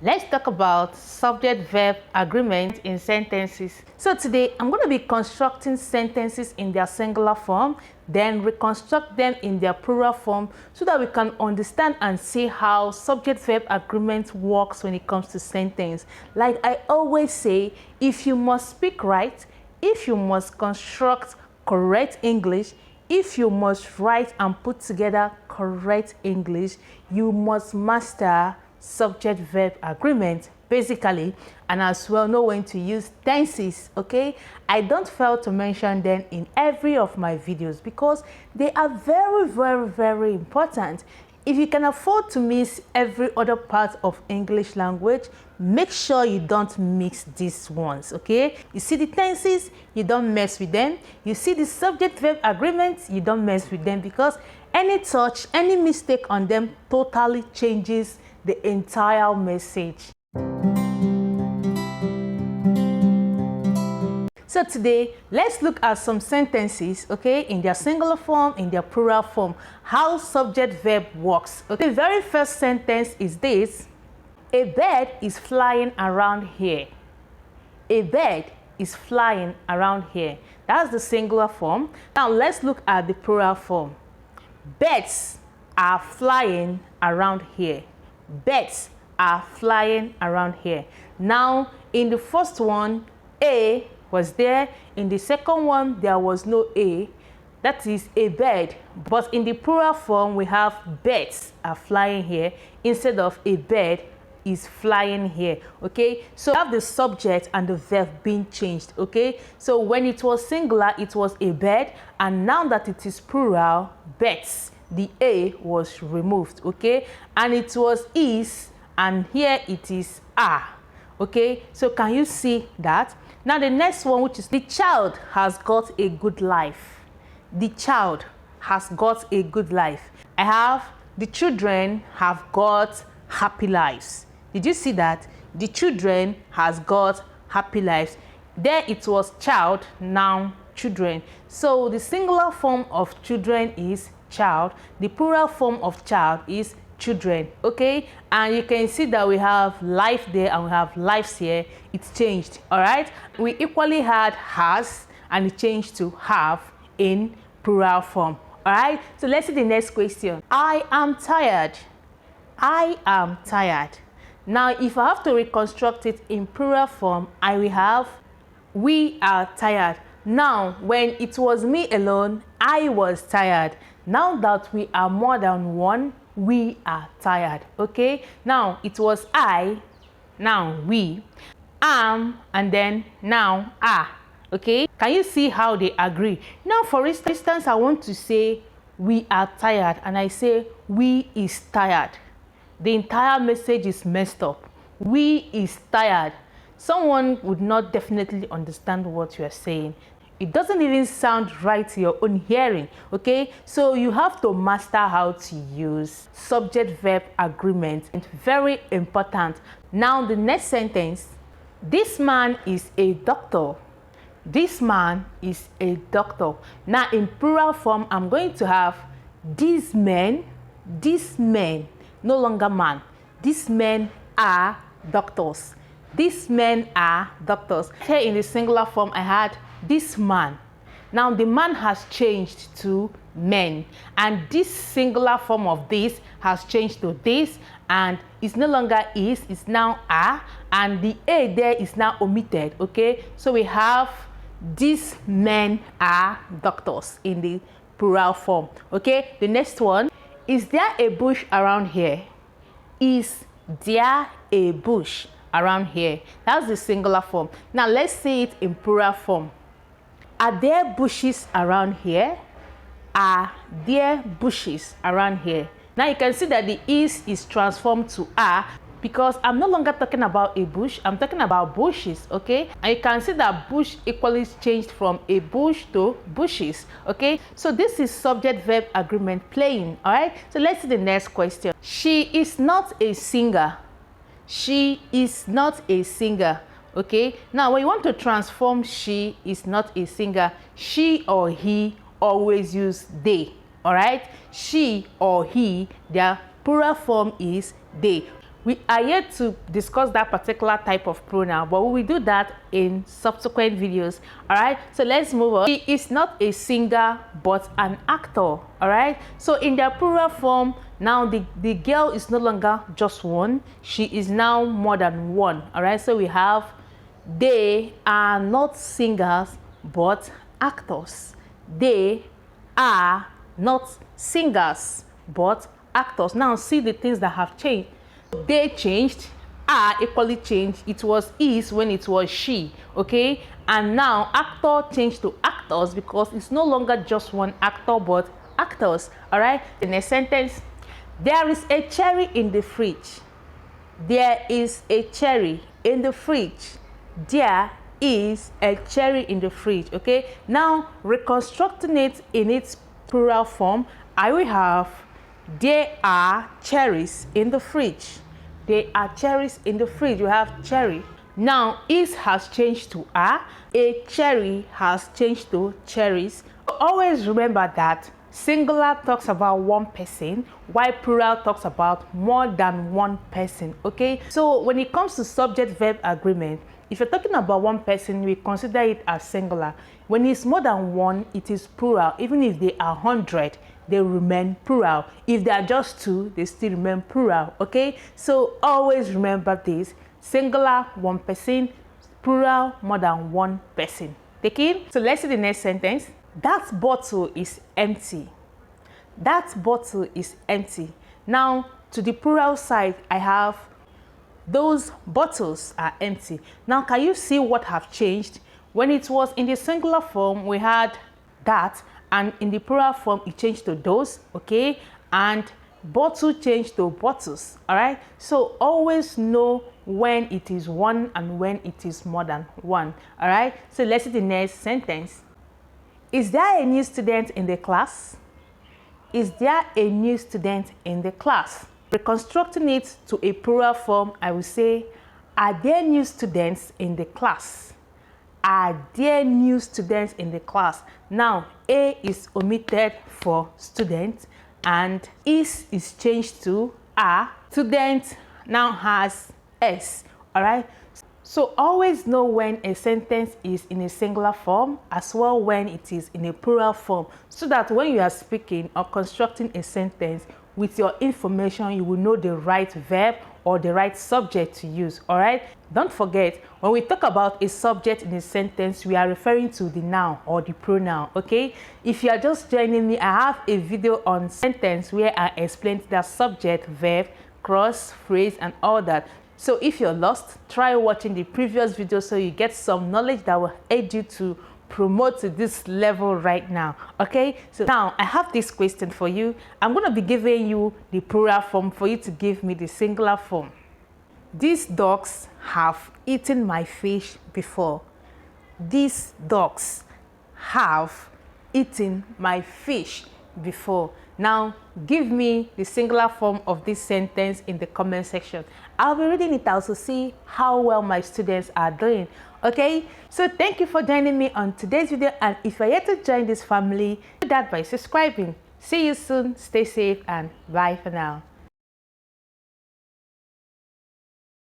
Let's talk about subject-verb agreement in sentences. So today I'm going to be constructing sentences in their singular form, then reconstruct them in their plural form so that we can understand and see how subject-verb agreement works when it comes to sentence. Like I always say, if you must speak right, if you must construct correct English, if you must write and put together correct English, you must master subject-verb agreement basically, and as well know when to use tenses. Okay, I don't fail to mention them in every of my videos because they are very important. If you can afford to miss every other part of English language, make sure you don't mix these ones. Okay, you see the tenses, you don't mess with them. You see the subject-verb agreements, you don't mess with them, because any touch, any mistake on them totally changes the entire message. So today, let's look at some sentences, okay, in their singular form, in their plural form, how subject-verb works. Okay, the very first sentence is this: a bird is flying around here. A bird is flying around here. That's the singular form. Now let's look at the plural form. Birds are flying around here. Birds are flying around here. Now, in the first one, A was there. In the second one, there was no A. That is a bird. But in the plural form, we have birds are flying here instead of a bird is flying here. Okay, so we have the subject and the verb being changed. Okay, so when it was singular, it was a bird, and now that it is plural, birds, the A was removed. Okay, and it was is, and here it is are. Okay, so can you see that? Now the next one, which is the child has got a good life. The child has got a good life. I have the children have got happy lives. Did you see that? The children has got happy lives. There it was child, now children. So the singular form of children is child. The plural form of child is children. Okay, and you can see that we have life there and we have lives here. It's changed. All right, we equally had has and it changed to have in plural form. All right, so let's see the next question. I am tired. I am tired. Now if I have to reconstruct it in plural form, I will have we are tired. Now when it was me alone, I was tired. Now that we are more than one, we are tired. Okay, now it was I, now we, am, and then now are. Okay, can you see how they agree? Now for instance, I want to say we are tired and I say we is tired. The entire message is messed up. We is tired. Someone would not definitely understand what you are saying. It doesn't even sound right to your own hearing. Okay, so you have to master how to use subject-verb agreement. It's very important. Now the next sentence: this man is a doctor. This man is a doctor. Now in plural form, I'm going to have these men, no longer man. These men are doctors. These men are doctors. Here in the singular form, I had this man. Now the man has changed to men, and this singular form of this has changed to this, and it's no longer is, it's now are, and the A there is now omitted. Okay, so we have these men are doctors in the plural form. Okay, the next one: is there a bush around here? Is there a bush around here? That's the singular form. Now let's say it in plural form. Are there bushes around here? Are there bushes around here? Now you can see that the is transformed to are, because I'm no longer talking about a bush, I'm talking about bushes. Okay, and you can see that bush equally changed from a bush to bushes. Okay, so this is subject-verb agreement playing. All right, so let's see the next question. She is not a singer. She is not a singer. Okay, now when you want to transform she is not a singer, she or he, always use they. All right, she or he, their plural form is they. We are yet to discuss that particular type of pronoun, but we will do that in subsequent videos. All right, so let's move on. She is not a singer but an actor. All right, so in their plural form, now the girl is no longer just one, she is now more than one. All right, so we have they are not singers but actors. They are not singers but actors. Now see the things that have changed. They changed, are equally changed. It was is when it was she, okay? And now actor changed to actors because it's no longer just one actor but actors. All right, in a sentence, there is a cherry in the fridge. There is a cherry in the fridge. There is a cherry in the fridge. Okay, now reconstructing it in its plural form, I will have there are cherries in the fridge. There are cherries in the fridge. You have cherry. Now is has changed to are. A cherry has changed to cherries. Always remember that singular talks about one person while plural talks about more than one person. Okay, so when it comes to subject verb agreement, if you're talking about one person, we consider it as singular. When it's more than one, it is plural. Even if they are 100, they remain plural. If they are just two, they still remain plural. Okay, so always remember this: singular, one person; plural, more than one person. Take it. So let's see the next sentence. That bottle is empty. That bottle is empty. Now to the plural side, I have those bottles are empty. Now can you see what have changed? When it was in the singular form, we had that, and in the plural form it changed to those. Okay, and bottle changed to bottles. All right, so always know when it is one and when it is more than one. All right, so let's see the next sentence. Is there a new student in the class? Is there a new student in the class? Reconstructing it to a plural form, I will say, are there new students in the class? Are there new students in the class? Now, A is omitted for student and is changed to are. Student now has S. All right. So always know when a sentence is in a singular form as well when it is in a plural form, so that when you are speaking or constructing a sentence with your information, you will know the right verb or the right subject to use. All right, don't forget, when we talk about a subject in a sentence, we are referring to the noun or the pronoun. Okay, if you are just joining me, I have a video on sentence where I explained the subject, verb, cross, phrase, and all that. So if you're lost, try watching the previous video so you get some knowledge that will aid you to promote to this level right now. Okay, so now I have this question for you. I'm going to be giving you the plural form for you to give me the singular form. These dogs have eaten my fish before. These dogs have eaten my fish before. Now give me the singular form of this sentence in the comment section. I'll be reading it out to see how well my students are doing. Okay, so thank you for joining me on today's video, and if you're yet to join this family, do that by subscribing. See you soon, stay safe, and bye for now.